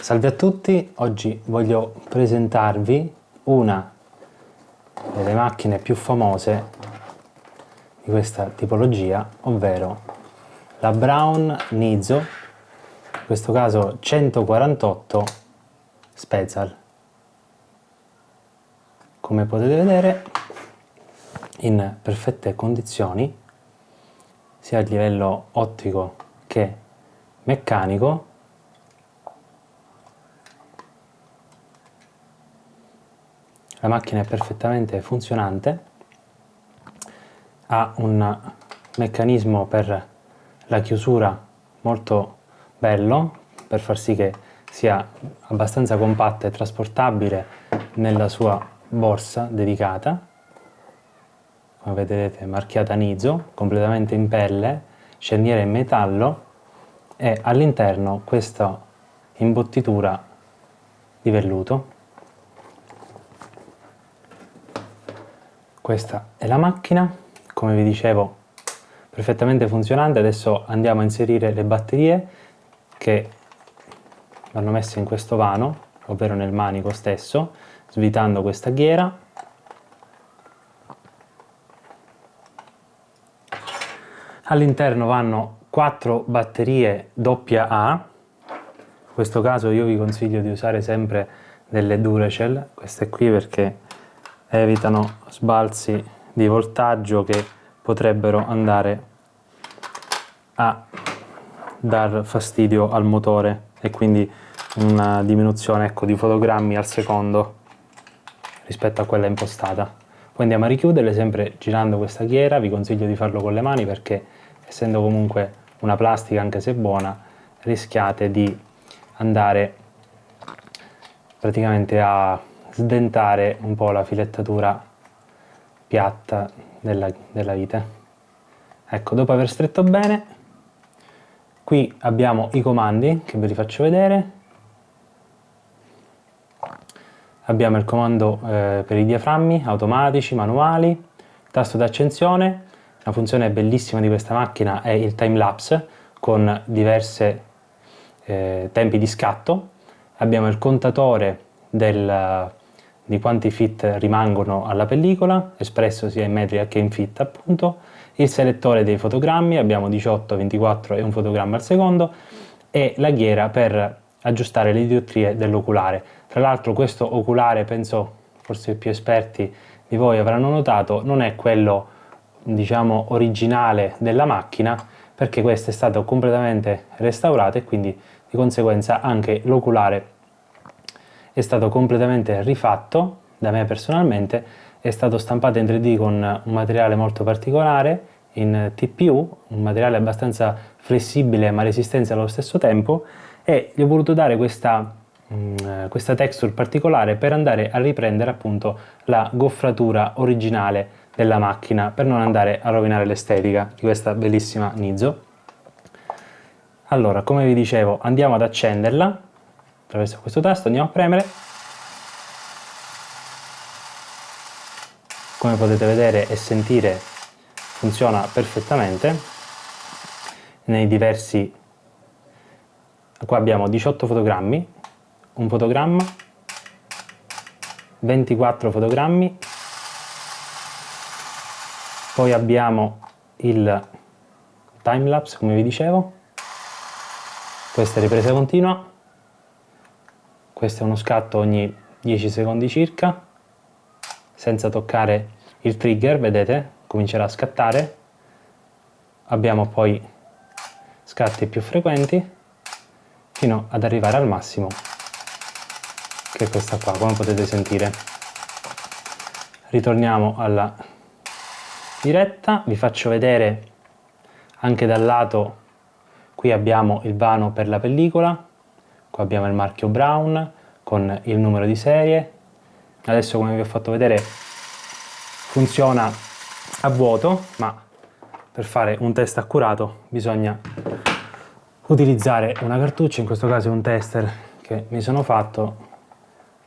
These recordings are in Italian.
Salve a tutti, oggi voglio presentarvi una delle macchine più famose di questa tipologia, ovvero la Brown Nizo, in questo caso 148 Special. Come potete vedere, in perfette condizioni, sia a livello ottico che meccanico. La macchina è perfettamente funzionante, ha un meccanismo per la chiusura molto bello, per far sì che sia abbastanza compatta e trasportabile nella sua borsa dedicata. Come vedete, marchiata Nizo, completamente in pelle, cerniera in metallo e all'interno questa imbottitura di velluto. Questa è la macchina, come vi dicevo, perfettamente funzionante. Adesso andiamo a inserire le batterie che vanno messe in questo vano, ovvero nel manico stesso, svitando questa ghiera. All'interno vanno 4 batterie AA. In questo caso io vi consiglio di usare sempre delle Duracell, queste qui, perché evitano sbalzi di voltaggio che potrebbero andare a dar fastidio al motore e quindi una diminuzione, ecco, di fotogrammi al secondo rispetto a quella impostata. Poi andiamo a richiuderle sempre girando questa ghiera. Vi consiglio di farlo con le mani perché, essendo comunque una plastica anche se buona, rischiate di andare praticamente a sdentare un po' la filettatura piatta della vite. Ecco, dopo aver stretto bene, qui abbiamo i comandi che ve li faccio vedere. Abbiamo il comando per i diaframmi automatici, manuali, tasto d'accensione. La funzione bellissima di questa macchina è il time lapse con diversi tempi di scatto. Abbiamo il contatore di quanti fit rimangono alla pellicola, espresso sia in metri che in fit appunto, il selettore dei fotogrammi, abbiamo 18, 24 e un fotogramma al secondo, e la ghiera per aggiustare le diottrie dell'oculare. Tra l'altro questo oculare, penso forse i più esperti di voi avranno notato, non è quello diciamo originale della macchina, perché questo è stato completamente restaurato e quindi di conseguenza anche l'oculare è stato completamente rifatto da me personalmente. È stato stampato in 3D con un materiale molto particolare in TPU, un materiale abbastanza flessibile ma resistente allo stesso tempo, e gli ho voluto dare questa texture particolare per andare a riprendere appunto la goffratura originale della macchina, per non andare a rovinare l'estetica di questa bellissima Nizo. Allora, come vi dicevo, andiamo ad accenderla attraverso questo tasto, andiamo a premere. Come potete vedere e sentire, funziona perfettamente nei diversi. Qua abbiamo 18 fotogrammi, un fotogramma, 24 fotogrammi, poi abbiamo il timelapse, come vi dicevo, questa è ripresa continua, questo è uno scatto ogni 10 secondi circa, senza toccare il trigger, vedete, comincerà a scattare. Abbiamo poi scatti più frequenti fino ad arrivare al massimo, che è questa qua, come potete sentire. Ritorniamo alla diretta, vi faccio vedere anche dal lato. Qui abbiamo il vano per la pellicola, qua abbiamo il marchio Brown con il numero di serie. Adesso, come vi ho fatto vedere, funziona a vuoto, ma per fare un test accurato bisogna utilizzare una cartuccia, in questo caso è un tester che mi sono fatto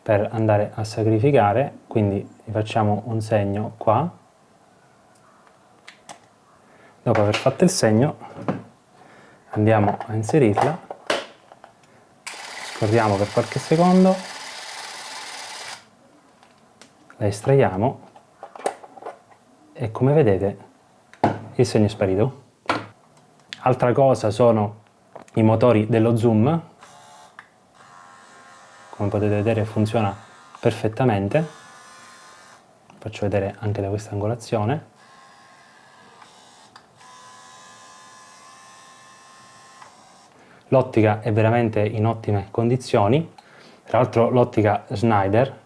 per andare a sacrificare, quindi facciamo un segno qua. Dopo aver fatto il segno andiamo a inserirla, scorriamo per qualche secondo, la estraiamo e come vedete il segno è sparito. Altra cosa sono i motori dello zoom, come potete vedere funziona perfettamente, faccio vedere anche da questa angolazione. L'ottica è veramente in ottime condizioni, tra l'altro l'ottica Schneider,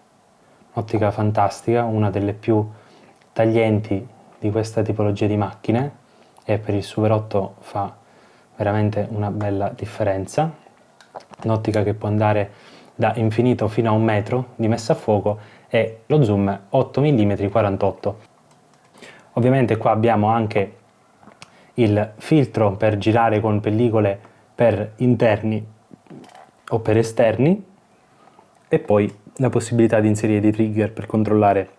un'ottica fantastica, una delle più taglienti di questa tipologia di macchine e per il Super 8 fa veramente una bella differenza. Un'ottica che può andare da infinito fino a 1 metro di messa a fuoco e lo zoom 8 mm 48. Ovviamente qua abbiamo anche il filtro per girare con pellicole per interni o per esterni e poi la possibilità di inserire dei trigger per controllare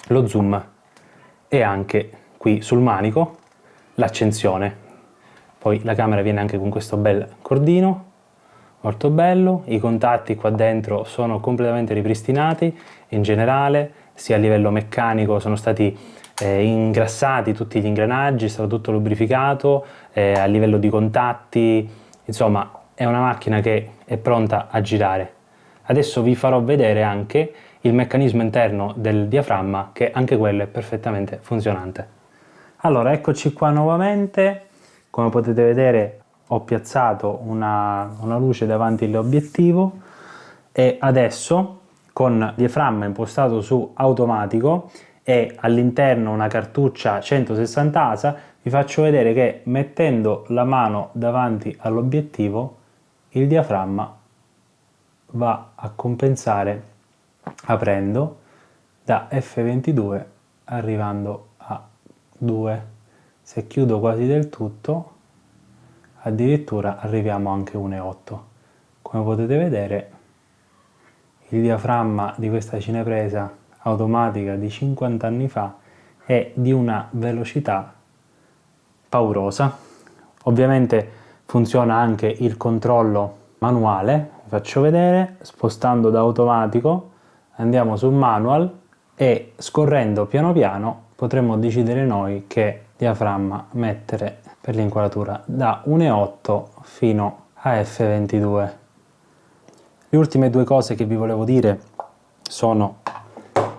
lo zoom e anche qui sul manico l'accensione. Poi la camera viene anche con questo bel cordino, molto bello, i contatti qua dentro sono completamente ripristinati, in generale sia a livello meccanico sono stati ingrassati tutti gli ingranaggi, è stato tutto lubrificato, a livello di contatti, insomma è una macchina che è pronta a girare. Adesso vi farò vedere anche il meccanismo interno del diaframma, che anche quello è perfettamente funzionante. Allora, eccoci qua nuovamente. Come potete vedere ho piazzato una luce davanti all'obiettivo e adesso con il diaframma impostato su automatico e all'interno una cartuccia 160 ASA vi faccio vedere che mettendo la mano davanti all'obiettivo il diaframma va a compensare aprendo da f22 arrivando a 2. Se chiudo quasi del tutto addirittura arriviamo anche a 1,8. Come potete vedere il diaframma di questa cinepresa automatica di 50 anni fa è di una velocità paurosa. Ovviamente funziona anche il controllo manuale, vi faccio vedere, spostando da automatico andiamo sul manual e scorrendo piano piano potremo decidere noi che diaframma mettere per l'inquadratura da 1,8 fino a f22. Le ultime due cose che vi volevo dire sono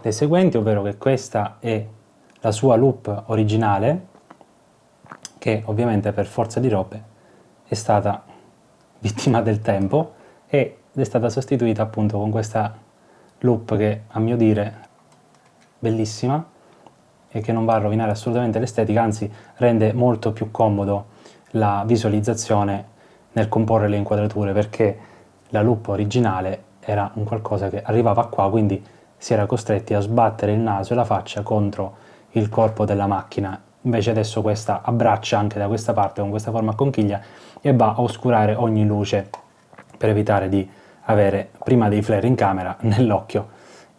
le seguenti, ovvero che questa è la sua loop originale, che ovviamente per forza di robe è stata vittima del tempo ed è stata sostituita appunto con questa loop che a mio dire bellissima e che non va a rovinare assolutamente l'estetica, anzi rende molto più comodo la visualizzazione nel comporre le inquadrature, perché la loop originale era un qualcosa che arrivava qua, quindi si era costretti a sbattere il naso e la faccia contro il corpo della macchina. Invece adesso questa abbraccia anche da questa parte con questa forma a conchiglia e va a oscurare ogni luce per evitare di avere prima dei flare in camera nell'occhio.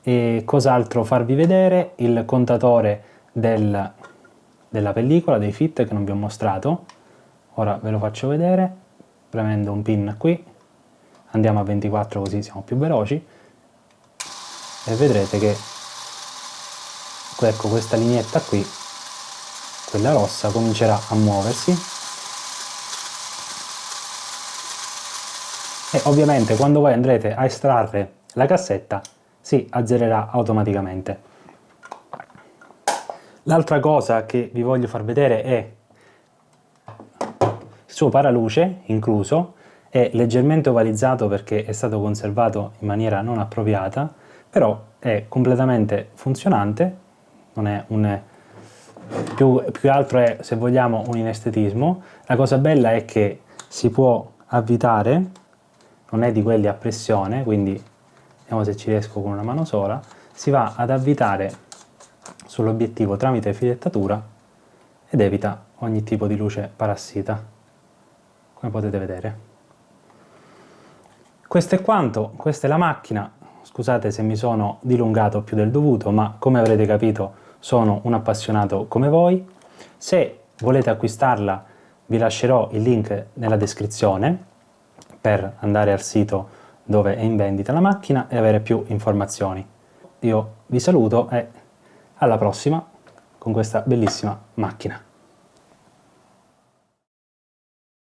E cos'altro farvi vedere? Il contatore della pellicola, dei fit che non vi ho mostrato. Ora ve lo faccio vedere premendo un pin qui, andiamo a 24 così siamo più veloci e vedrete che ecco questa lineetta qui, quella rossa, comincerà a muoversi e ovviamente quando voi andrete a estrarre la cassetta si azzererà automaticamente. L'altra cosa che vi voglio far vedere è il suo paraluce incluso, è leggermente ovalizzato perché è stato conservato in maniera non appropriata, però è completamente funzionante, non è più che altro è, se vogliamo, un inestetismo. La cosa bella è che si può avvitare, non è di quelli a pressione, quindi vediamo se ci riesco con una mano sola, si va ad avvitare sull'obiettivo tramite filettatura ed evita ogni tipo di luce parassita, come potete vedere. Questo è quanto, questa è la macchina. Scusate se mi sono dilungato più del dovuto, ma come avrete capito sono un appassionato come voi. Se volete acquistarla vi lascerò il link nella descrizione per andare al sito dove è in vendita la macchina e avere più informazioni. Io vi saluto e alla prossima con questa bellissima macchina.